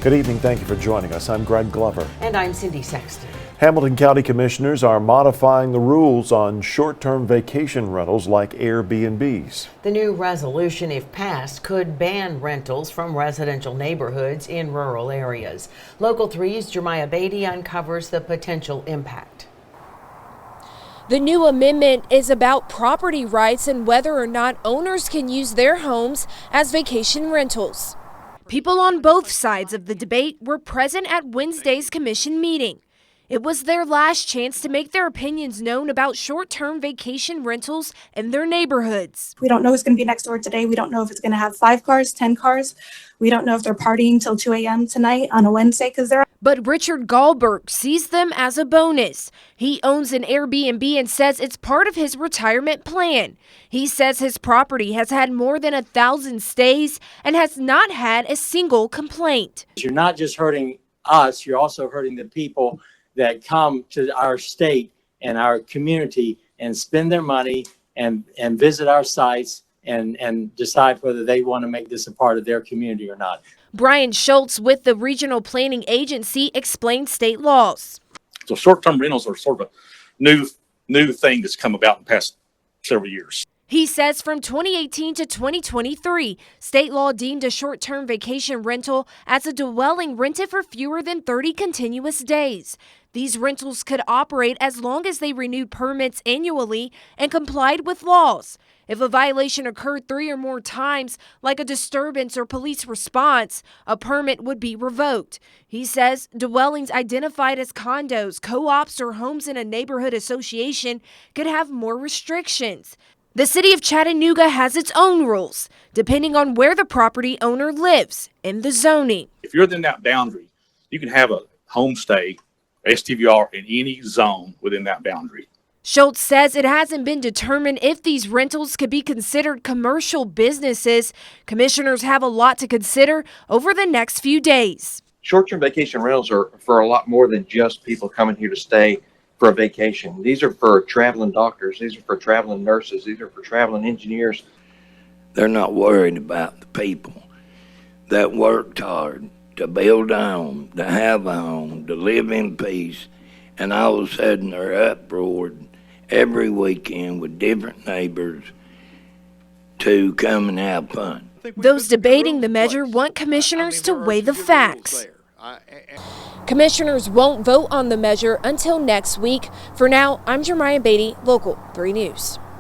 Good evening. Thank you for joining us. I'm Greg Glover. And I'm Cindy Sexton. Hamilton County Commissioners are modifying the rules on short-term vacation rentals like Airbnbs. The new resolution, if passed, could ban rentals from residential neighborhoods in rural areas. Local 3's Jeremiah Beatty uncovers the potential impact. The new amendment is about property rights and whether or not owners can use their homes as vacation rentals. People on both sides of the debate were present at Wednesday's commission meeting. It was their last chance to make their opinions known about short-term vacation rentals in their neighborhoods. We don't know who's going to be next door today. We don't know if it's going to have 5 cars, 10 cars. We don't know if they're partying till 2 a.m. tonight on a Wednesday because they're. But Richard Gallberg sees them as a bonus. He owns an Airbnb and says it's part of his retirement plan. He says his property has had more than 1,000 stays and has not had a single complaint. You're not just hurting us, you're also hurting the people that come to our state and our community and spend their money and visit our sites and decide whether they want to make this a part of their community or not. Brian Schultz with the Regional Planning Agency explained state laws. So short-term rentals are sort of a new thing that's come about in the past several years. He says from 2018 to 2023, state law deemed a short-term vacation rental as a dwelling rented for fewer than 30 continuous days. These rentals could operate as long as they renewed permits annually and complied with laws. If a violation occurred 3 or more times, like a disturbance or police response, a permit would be revoked. He says dwellings identified as condos, co-ops, or homes in a neighborhood association could have more restrictions. The city of Chattanooga has its own rules, depending on where the property owner lives in the zoning. If you're within that boundary, you can have a homestay, STVR, in any zone within that boundary. Schultz says it hasn't been determined if these rentals could be considered commercial businesses. Commissioners have a lot to consider over the next few days. Short-term vacation rentals are for a lot more than just people coming here to stay for a vacation. These are for traveling doctors. These are for traveling nurses. These are for traveling engineers. They're not worried about the people that worked hard to build a home, to have a home, to live in peace, and all of a sudden they're uproared every weekend with different neighbors to come and have fun. Those debating the measure want commissioners to weigh the facts. Commissioners won't vote on the measure until next week. For now, I'm Jeremiah Beatty, Local 3 News.